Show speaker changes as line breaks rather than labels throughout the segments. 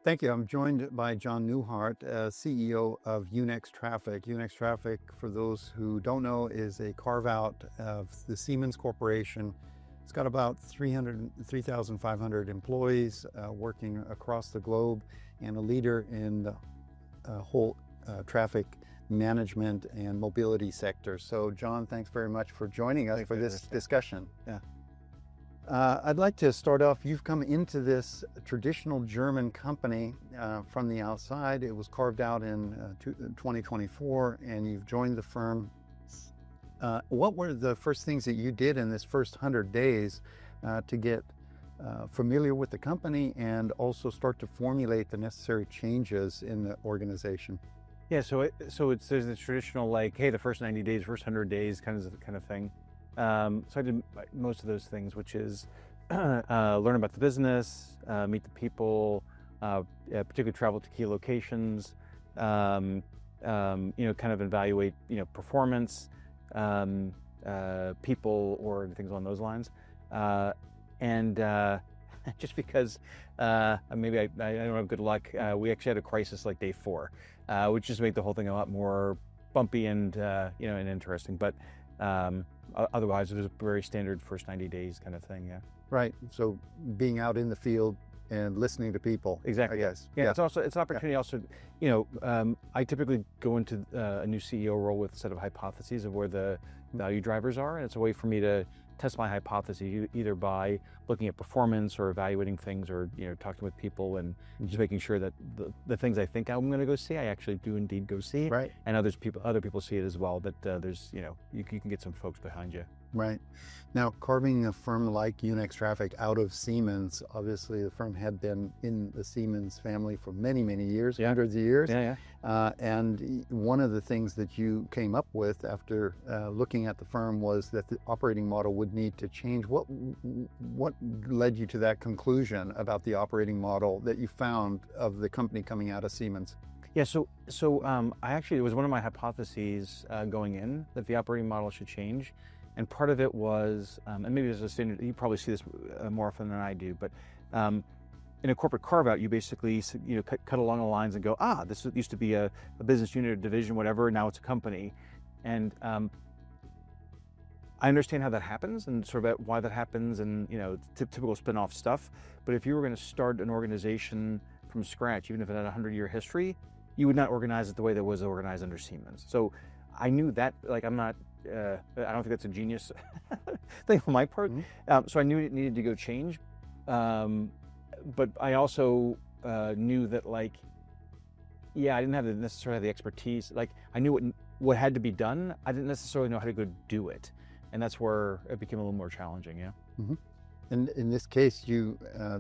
Thank you. I'm joined by Jon Newhard, CEO of Yunex Traffic. Yunex Traffic, for those who don't know, is a carve-out of the Siemens Corporation. It's got about 3,500 employees working across the globe, and a leader in the whole traffic management and mobility sector. So, Jon, thanks very much for joining us for this discussion.
Yeah.
I'd like to start off, you've come into this traditional German company from the outside. It was carved out in 2024, and you've joined the firm. What were the first things that you did in this first 100 days to get familiar with the company and also start to formulate the necessary changes in the organization?
Yeah, so there's this traditional, like, hey, the first 90 days, first 100 days kind of thing. So I did most of those things, which is learn about the business, meet the people, particularly travel to key locations, kind of evaluate, performance, people, or things along those lines. And just because maybe I don't have good luck, we actually had a crisis like day 4, which just made the whole thing a lot more bumpy and and interesting. But otherwise, it was a very standard first 90 days kind of thing. Yeah.
Right. So being out in the field and listening to people.
Exactly.
I guess.
Yeah. It's also an opportunity. Also, I typically go into a new CEO role with a set of hypotheses of where the value drivers are, and it's a way for me to test my hypothesis either by looking at performance or evaluating things, or talking with people and just making sure that the things I think I'm going to go see, I actually do indeed go see.
Right.
And other people see it as well. That there's you can get some folks behind you.
Right. Now, carving a firm like Yunex Traffic out of Siemens, obviously the firm had been in the Siemens family for many, many years, hundreds of years.
Yeah.
And one of the things that you came up with after looking at the firm was that the operating model would need to change. What led you to that conclusion about the operating model that you found of the company coming out of Siemens?
Yeah, so I actually, it was one of my hypotheses going in that the operating model should change. And part of it was, and maybe there's a standard, you probably see this more often than I do, but in a corporate carve-out, you basically cut along the lines and go, this used to be a business unit or division, whatever, now it's a company. And I understand how that happens and sort of why that happens and typical spin-off stuff. But if you were going to start an organization from scratch, even if it had a 100-year history, you would not organize it the way that was organized under Siemens. So I knew that, like, I don't think that's a genius thing on my part.
Mm-hmm.
So I knew it needed to go change. But I also knew that, like, I didn't necessarily have the expertise. Like, I knew what had to be done. I didn't necessarily know how to go do it. And that's where it became a little more challenging, yeah.
Mm-hmm. And in this case, you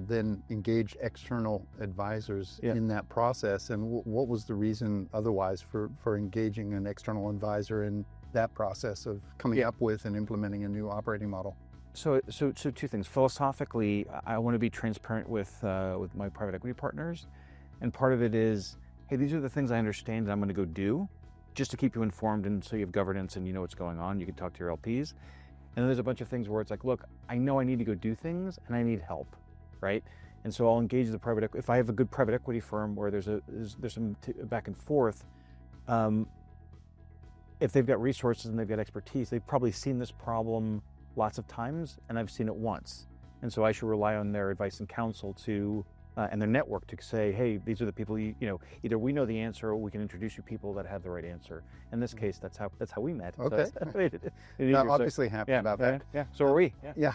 then engaged external advisors in that process. And what was the reason otherwise for engaging an external advisor in that process of coming up with and implementing a new operating model?
So two things. Philosophically, I want to be transparent with my private equity partners. And part of it is, hey, these are the things I understand and I'm going to go do, just to keep you informed and so you have governance and you know what's going on. You can talk to your LPs. And then there's a bunch of things where it's like, look, I know I need to go do things and I need help, right? And so I'll engage the private equity. If I have a good private equity firm where there's some back and forth, if they've got resources and they've got expertise, they've probably seen this problem lots of times and I've seen it once. And so I should rely on their advice and counsel and their network to say, hey, these are the people, either we know the answer or we can introduce you people that have the right answer. In this case, that's how we met.
Okay.
So
obviously happy about that.
Yeah, so are we.
Yeah.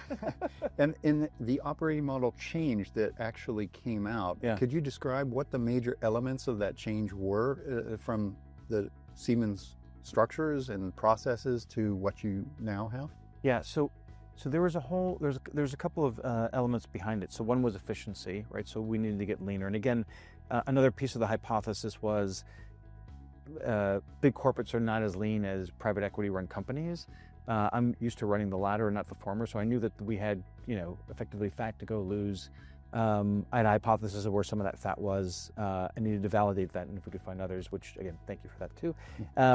And in the operating model change that actually came out, could you describe what the major elements of that change were from the Siemens structures and processes to what you now have?
Yeah, so there was there's a couple of elements behind it. So one was efficiency, right? So we needed to get leaner. And again, another piece of the hypothesis was big corporates are not as lean as private equity run companies. I'm used to running the latter and not the former. So I knew that we had, effectively fat to go lose. I had a hypothesis of where some of that fat was. I needed to validate that, and if we could find others, which again, thank you for that too,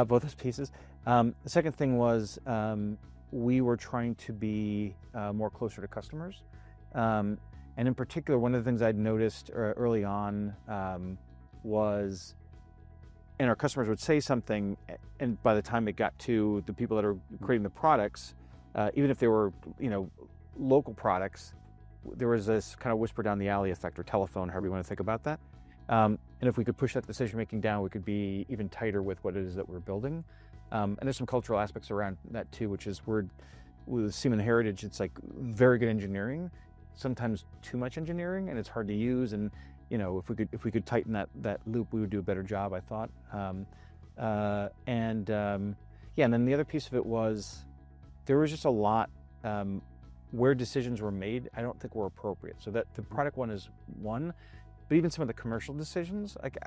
both those pieces. The second thing was we were trying to be more closer to customers. And in particular, one of the things I'd noticed early on was, and our customers would say something, and by the time it got to the people that are creating the products, even if they were, local products, there was this kind of whisper down the alley effect, or telephone, however you want to think about that. And if we could push that decision making down, we could be even tighter with what it is that we're building. And there's some cultural aspects around that too, which is with Siemens heritage, it's like very good engineering, sometimes too much engineering, and it's hard to use. And if we could tighten that loop, we would do a better job, I thought. And then the other piece of it was there was just a lot where decisions were made, I don't think were appropriate. So that the product one is one, but even some of the commercial decisions, like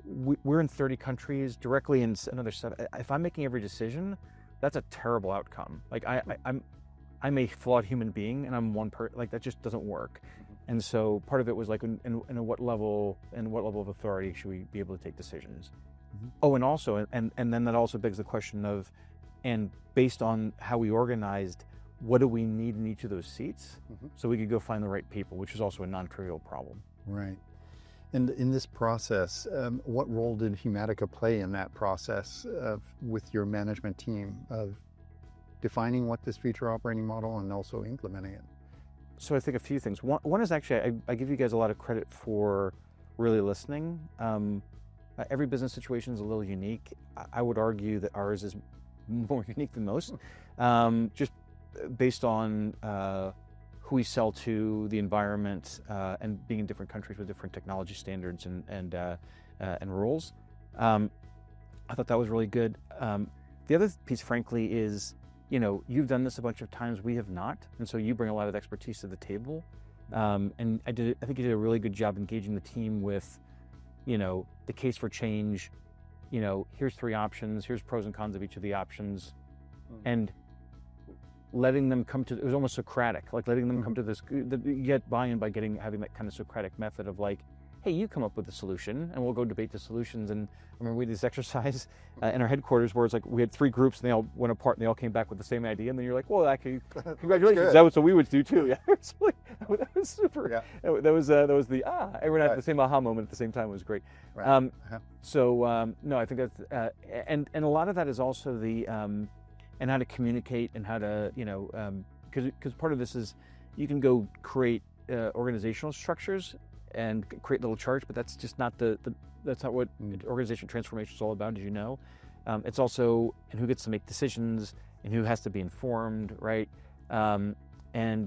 we're in 30 countries, directly in another 7. If I'm making every decision, that's a terrible outcome. Like I'm a flawed human being, and I'm one person. Like that just doesn't work. And so part of it was like, in what level of authority should we be able to take decisions? Oh, and also, and then that also begs the question of, and based on how we organized, what do we need in each of those seats, so we could go find the right people, which is also a non-trivial problem.
Right. And in this process, what role did Humatica play in that process with your management team of defining what this future operating model and also implementing it?
So I think a few things. One is actually, I give you guys a lot of credit for really listening. Every business situation is a little unique. I would argue that ours is more unique than most, just based on who we sell to, the environment, and being in different countries with different technology standards and rules. I thought that was really good. The other piece, frankly, is, you've done this a bunch of times, we have not, and so you bring a lot of expertise to the table. And I think you did a really good job engaging the team with, the case for change. Here's 3 options, here's pros and cons of each of the options, and letting them come to, it was almost Socratic, like letting them come to this, get buy-in by having that kind of Socratic method of like, hey, you come up with the solution and we'll go debate the solutions. And I remember we did this exercise in our headquarters where it's like we had 3 groups and they all went apart and they all came back with the same idea. And then you're like, well, actually, congratulations. That was what we would do too. Yeah, that was super. Yeah. That was the everyone had the same aha moment at the same time. It was great. Right. No, I think that's and a lot of that is also the and how to communicate and how to because part of this is you can go create organizational structures and create little charts, but that's just not that's not what organization transformation is all about, as you know. It's also and who gets to make decisions and who has to be informed, right? And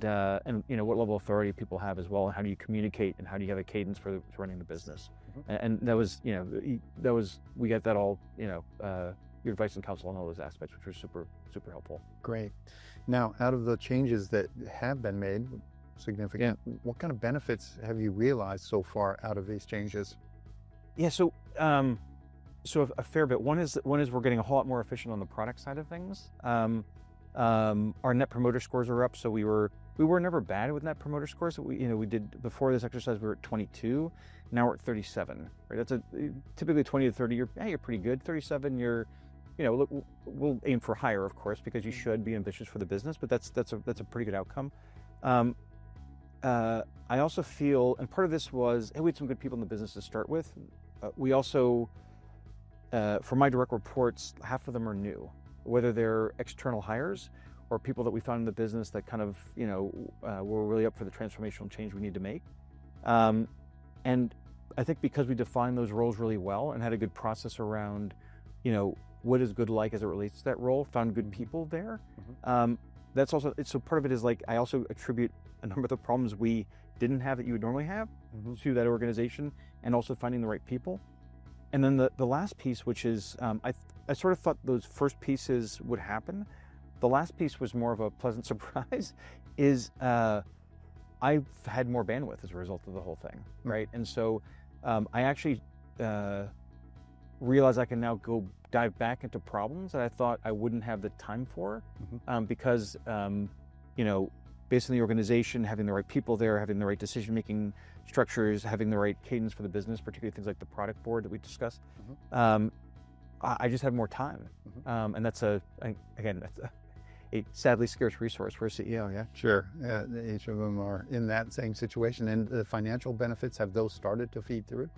what level of authority people have as well, and how do you communicate and how do you have a cadence for running the business? And that was we got that all your advice and counsel on all those aspects, which was super helpful.
Great. Now, out of the changes that have been made, significant, what kind of benefits have you realized so far out of these changes?
Yeah, so a fair bit. One is we're getting a whole lot more efficient on the product side of things. Our net promoter scores are up, so we were never bad with net promoter scores. We did before this exercise we were at 22. Now we're at 37. Right, that's typically 20 to 30. You're pretty good. 37, look, we'll aim for higher, of course, because you should be ambitious for the business. But that's a pretty good outcome. I also feel, and part of this was, we had some good people in the business to start with. We also, for my direct reports, half of them are new, whether they're external hires or people that we found in the business that kind of, were really up for the transformational change we need to make. And I think because we defined those roles really well and had a good process around, what is good like as it relates to that role, found good people there. That's also, so part of it is like, I also attribute a number of the problems we didn't have that you would normally have to that organization, and also finding the right people. And then the last piece, which is, I sort of thought those first pieces would happen. The last piece was more of a pleasant surprise, is I've had more bandwidth as a result of the whole thing, right? And so I actually realize I can now go dive back into problems that I thought I wouldn't have the time for, because based on the organization, having the right people there, having the right decision-making structures, having the right cadence for the business, particularly things like the product board that we discussed, I just had more time. And that's a sadly scarce resource for a CEO. Yeah.
Sure. Each of them are in that same situation. And the financial benefits, have those started to feed through?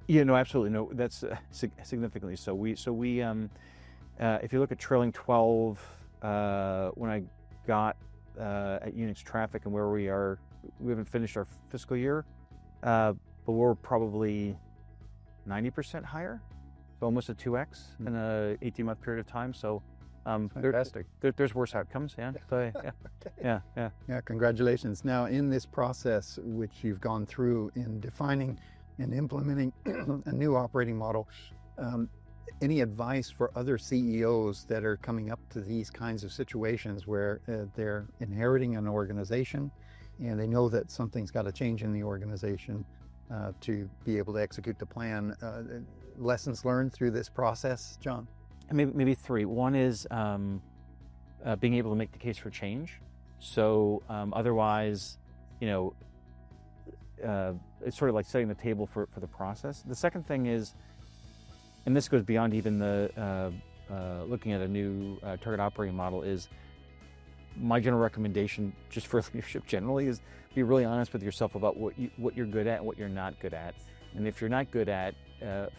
Yeah, no, absolutely. No, that's significantly so. If you look at trailing 12, when I got at Yunex Traffic and where we are, we haven't finished our fiscal year, but we're probably 90% higher, so almost a 2x in a 18-month period of time. So
fantastic.
There's worse outcomes. Yeah. So, yeah.
Yeah, congratulations. Now, in this process, which you've gone through in defining and implementing a new operating model, any advice for other CEOs that are coming up to these kinds of situations where they're inheriting an organization and they know that something's got to change in the organization to be able to execute the plan? Lessons learned through this process, Jon?
Maybe three. One is being able to make the case for change. So otherwise, it's sort of like setting the table for the process. The second thing is, and this goes beyond even the looking at a new target operating model, is my general recommendation just for leadership generally is be really honest with yourself about what you're good at and what you're not good at. And if you're not good at,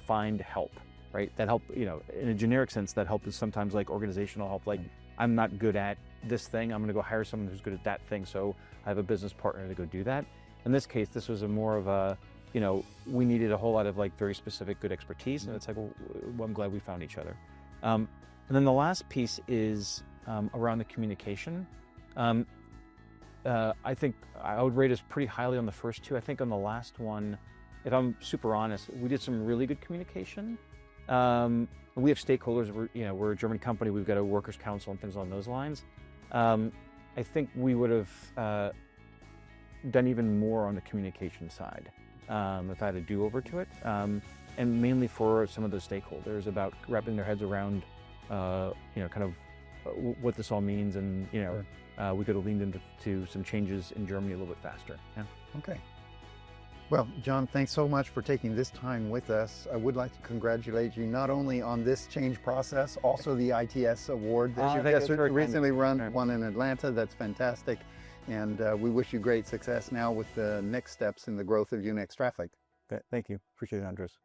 find help, right? That help, in a generic sense, that help is sometimes like organizational help, like I'm not good at this thing, I'm gonna go hire someone who's good at that thing, so I have a business partner to go do that. In this case, this was more of a, we needed a whole lot of like very specific good expertise, and it's like, well, I'm glad we found each other. And then the last piece is around the communication. I think I would rate us pretty highly on the first two. I think on the last one, if I'm super honest, we did some really good communication. We have stakeholders. We're a German company. We've got a workers' council and things along those lines. I think we would have done even more on the communication side if I had a do-over to it, and mainly for some of those stakeholders about wrapping their heads around, kind of what this all means, and we could have leaned into some changes in Germany a little bit faster. Yeah.
Okay. Well, Jon, thanks so much for taking this time with us. I would like to congratulate you not only on this change process, also the ITS award that you just recently won in Atlanta. That's fantastic. And we wish you great success now with the next steps in the growth of Yunex Traffic.
Thank you. Appreciate it, Andros.